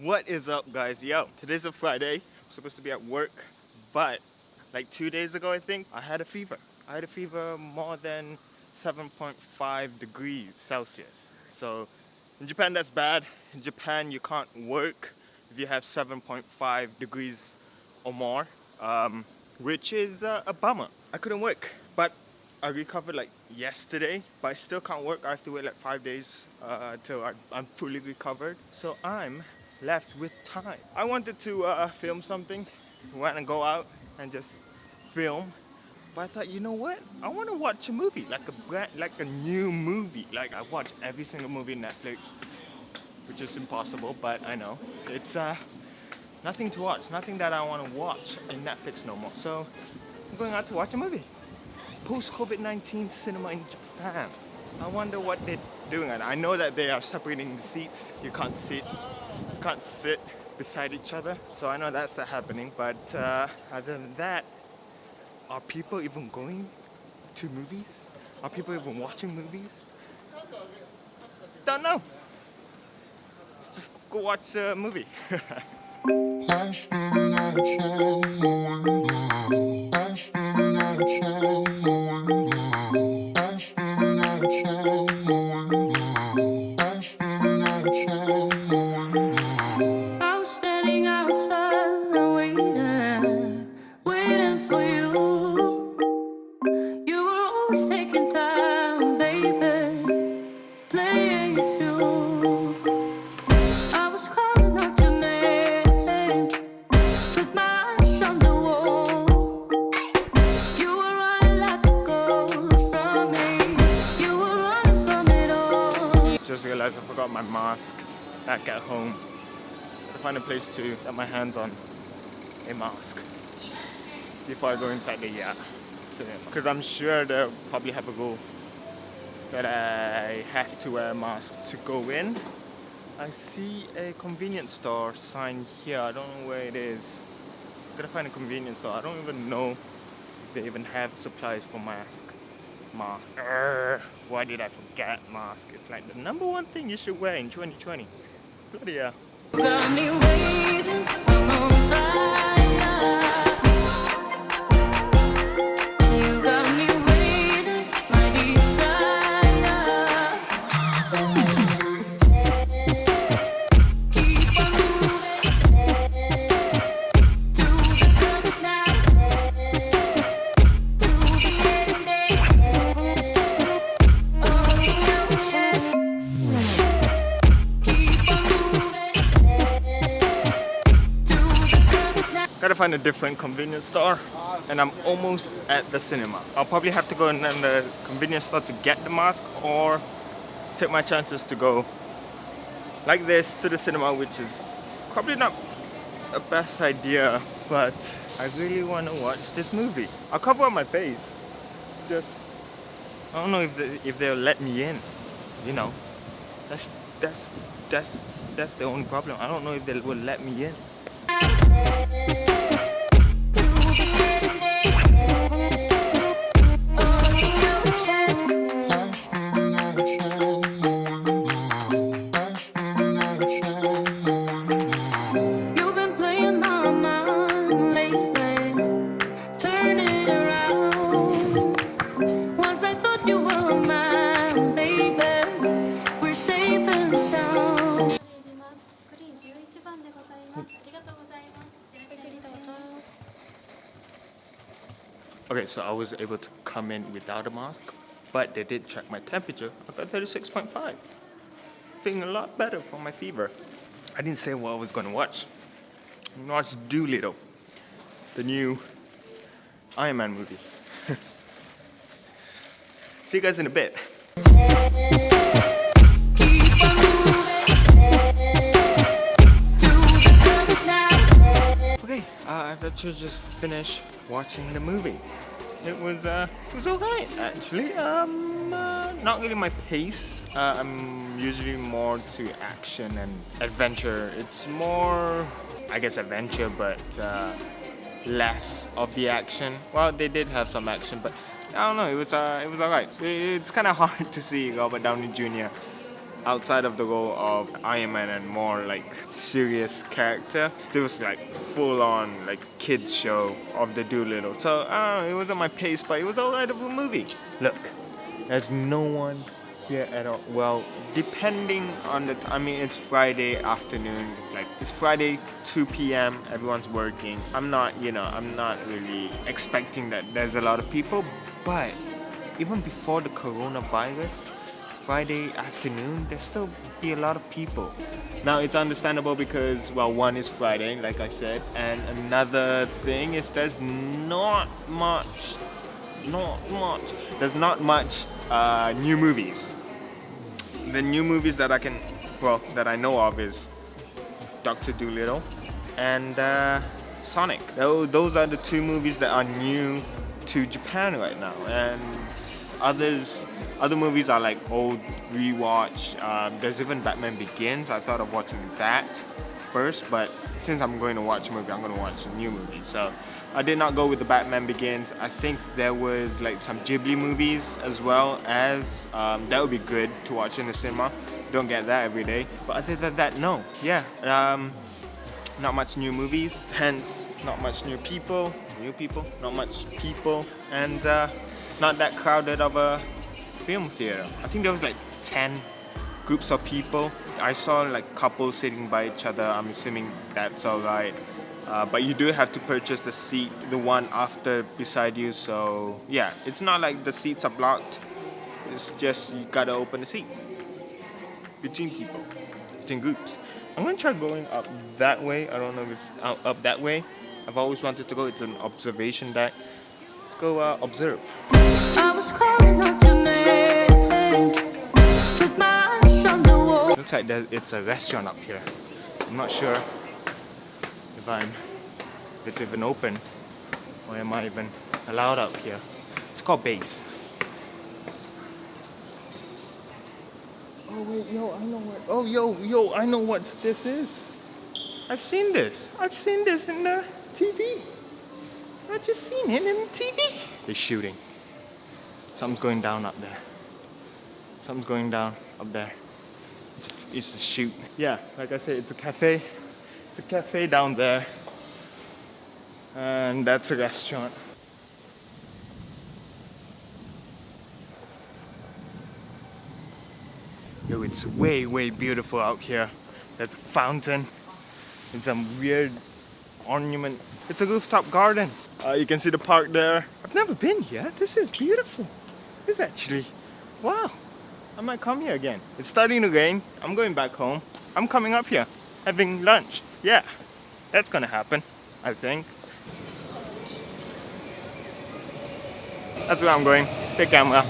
What is up, guys? Yo, today's a Friday. I'm supposed to be at work, but like 2 days ago, I think, I had a fever. I had a fever more than 7.5 degrees Celsius. So in Japan, that's bad. In Japan, you can't work if you have 7.5 degrees or more, which is a bummer. I couldn't work, but I recovered like yesterday, but I still can't work. I have to wait like 5 days till I'm fully recovered. So I'm left with time. I wanted to film something, want to go out and just film, but I thought, you know what? I want to watch a movie, like a new movie. Like I've watched every single movie on Netflix, which is impossible, but I know it's nothing to watch, nothing that I want to watch in Netflix no more. So I'm going out to watch a movie. Post-COVID-19 cinema in Japan. I wonder what they're doing. And I know that they are separating the seats. You can't sit beside each other. So I know that's happening. But other than that, are people even going to movies? Are people even watching movies? Don't know. Just go watch a movie. Just realized I forgot my mask back at home. Gotta find a place to get my hands on a mask before I go inside the cinema. Because I'm sure they'll probably have a rule that I have to wear a mask to go in. I see a convenience store sign here. I don't know where it is. Gotta find a convenience store. I don't even know if they even have supplies for mask. Why did I forget mask? It's like the number one thing you should wear in 2020. Bloody hell. Got me waiting, I'm on fire. You got me waiting, my desire. Keep on moving to the purpose now. Gotta find a different convenience store, and I'm almost at the cinema. I'll probably have to go in the convenience store to get the mask, or take my chances to go like this to the cinema, which is probably not the best idea, but I really want to watch this movie. I'll cover up my face. Just I don't know if they'll let me in. You know, that's the only problem. I don't know if they will let me in. Okay, so I was able to come in without a mask, but they did check my temperature. I got 36.5. Feeling a lot better for my fever. I didn't say what I was going to watch. I'm going to watch Doolittle, the new Iron Man movie. See you guys in a bit. Okay, I've actually just finished watching the movie. It was alright actually. Not really my pace. I'm usually more to action and adventure. It's more, I guess, adventure, but less of the action. Well, they did have some action, but I don't know. It was alright. It's kind of hard to see Robert Downey Jr. outside of the role of Iron Man and more like serious character, still like full on like kids show of the Doolittle. So it wasn't my pace, but it was alright of a movie. Look, there's no one here at all. Well, depending on the I mean, it's Friday afternoon. It's Friday 2 p.m. Everyone's working. I'm not really expecting that there's a lot of people, but even before the coronavirus, Friday afternoon, there still be a lot of people. Now it's understandable because, well, one is Friday, like I said, and another thing is there's not much new movies. The new movies that I know of is Dr. Dolittle and Sonic. Those are the two movies that are new to Japan right now, and other movies are like old rewatch. There's even Batman Begins. I thought of watching that first, but since I'm going to watch a movie, I'm going to watch a new movie. So I did not go with the Batman Begins. I think there was like some Ghibli movies as well as that would be good to watch in the cinema. Don't get that every day. But other than that, no. Yeah. Not much new movies. Hence, not much new people. Not much people. And not that crowded of a film theater. I think there was like 10 groups of people. I saw like couples sitting by each other. I'm assuming that's alright. But you do have to purchase the seat, the one after beside you. So yeah, it's not like the seats are blocked. It's just you gotta open the seats between people, between groups. I'm gonna try going up that way. I don't know if it's up that way. I've always wanted to go. It's an observation deck. Let's go observe. I was calling out your name, with my eyes on the wall. Looks like it's a restaurant up here. I'm not sure if it's even open, or am I even allowed up here? It's called Base. Oh wait, yo, I know what. Oh yo, I know what this is. I've seen this in the TV. I've just seen it in the TV. They're shooting. Something's going down up there. Something's going down up there. It's a shoot. Yeah, like I said, it's a cafe. It's a cafe down there. And that's a restaurant. Yo, it's way beautiful out here. There's a fountain. There's some weird ornament. It's a rooftop garden. You can see the park there. I've never been here. This is beautiful. It's actually, wow. I might come here again. It's starting to rain. I'm going back home. I'm coming up here, having lunch. Yeah, that's gonna happen, I think. That's where I'm going. Pick camera.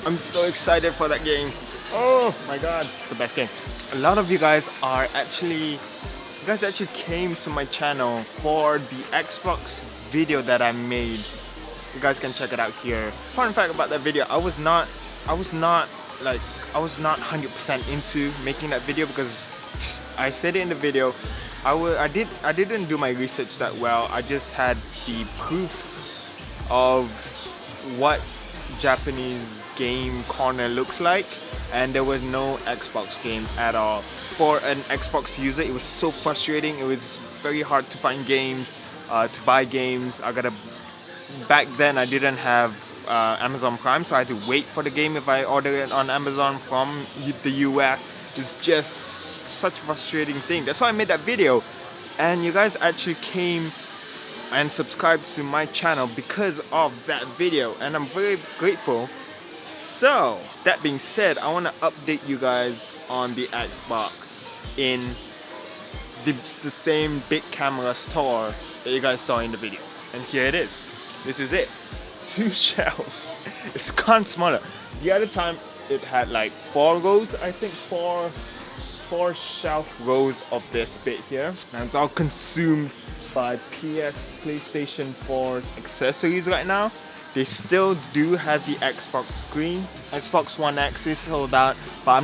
I'm so excited for that game. Oh my god, it's the best game. A lot of you guys actually came to my channel for the Xbox video that I made. You guys can check it out here. Fun fact about that video, I was not 100% into making that video because I said it in the video. I didn't do my research that well. I just had the proof of what Japanese game corner looks like, and there was no Xbox game at all. For an Xbox user, it was so frustrating. It was very hard to find games, to buy games. Back then I didn't have Amazon Prime, so I had to wait for the game if I order it on Amazon from the US. It's just such a frustrating thing. That's why I made that video, and you guys actually came and subscribed to my channel because of that video, and I'm very grateful. So that being said, I want to update you guys on the Xbox in the same big camera store that you guys saw in the video, and here it is. This is it. 2 shelves. It's gone smaller. The other time it had like 4 rows, I think 4 shelf rows of this bit here, and it's all consumed by PlayStation 4's accessories right now. They still do have the Xbox screen. Xbox One X is sold out, but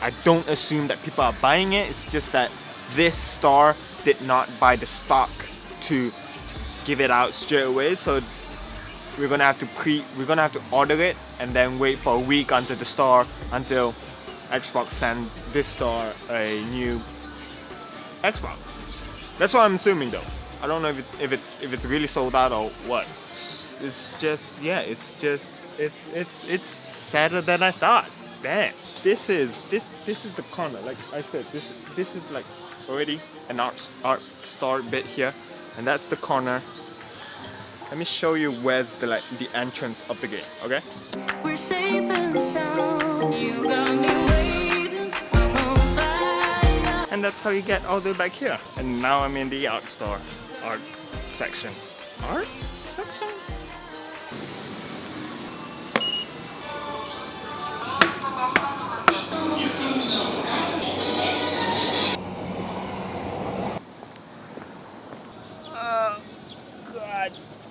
I don't assume that people are buying it. It's just that this store did not buy the stock to give it out straight away, so we're gonna have to order it and then wait for a week until Xbox send this store a new Xbox. That's what I'm assuming though. I don't know if it's really sold out or what. It's just it's sadder than I thought. Damn. This is the corner. Like I said, this is like already an art store bit here, and that's the corner. Let me show you where's the entrance of the game. Okay. We're safe and sound. You got me waiting. I'm on fire. And that's how you get all the way back here. And now I'm in the art store, art section. Art section.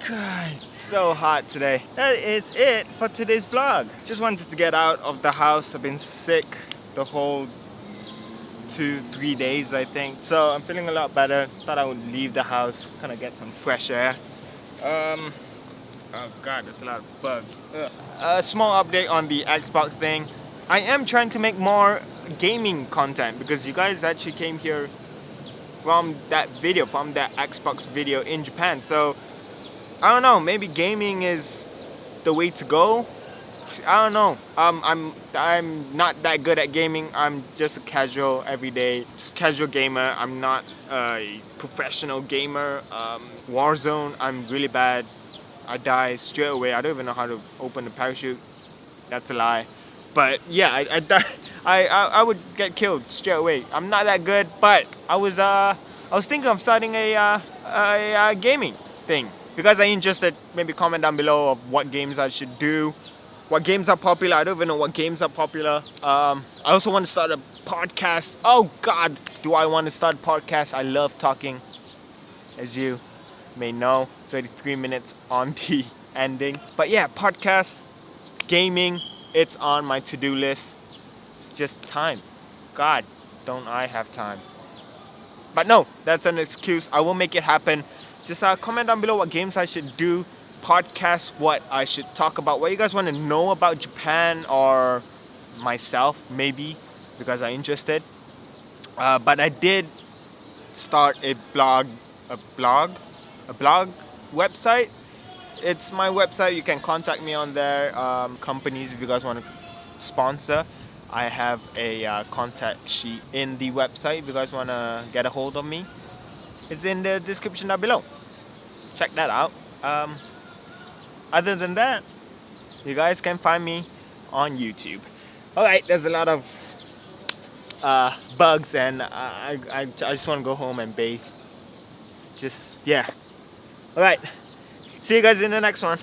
God, it's so hot today. That is it for today's vlog. Just wanted to get out of the house. I've been sick the whole 2-3 days, I think. So I'm feeling a lot better. Thought I would leave the house, kind of get some fresh air. Oh God, there's a lot of bugs. Ugh. A small update on the Xbox thing. I am trying to make more gaming content because you guys actually came here from that Xbox video in Japan. So I don't know, maybe gaming is the way to go. I don't know. I'm not that good at gaming. I'm just a casual, everyday, just casual gamer. I'm not a professional gamer. Warzone, I'm really bad. I die straight away. I don't even know how to open the parachute. That's a lie. But yeah, I die. I would get killed straight away. I'm not that good, but I was thinking of starting a gaming thing. Because I'm interested, maybe comment down below of what games I should do, what games are popular. I don't even know what games are popular. I also want to start a podcast. Oh God, do I want to start a podcast? I love talking, as you may know. 33 minutes on the ending. But yeah, podcast, gaming, it's on my to-do list. It's just time. God, don't I have time. But no, that's an excuse. I will make it happen. Just comment down below what games I should do, podcast, what I should talk about, what you guys want to know about Japan or myself, maybe, because I'm interested. But I did start a blog website. It's my website. You can contact me on there. Companies, if you guys want to sponsor, I have a contact sheet in the website. If you guys want to get a hold of me, it's in the description down below. Check that out. Other than that, you guys can find me on YouTube. Alright, there's a lot of bugs, and I just want to go home and bathe. It's just, yeah. Alright, see you guys in the next one.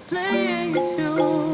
Playing through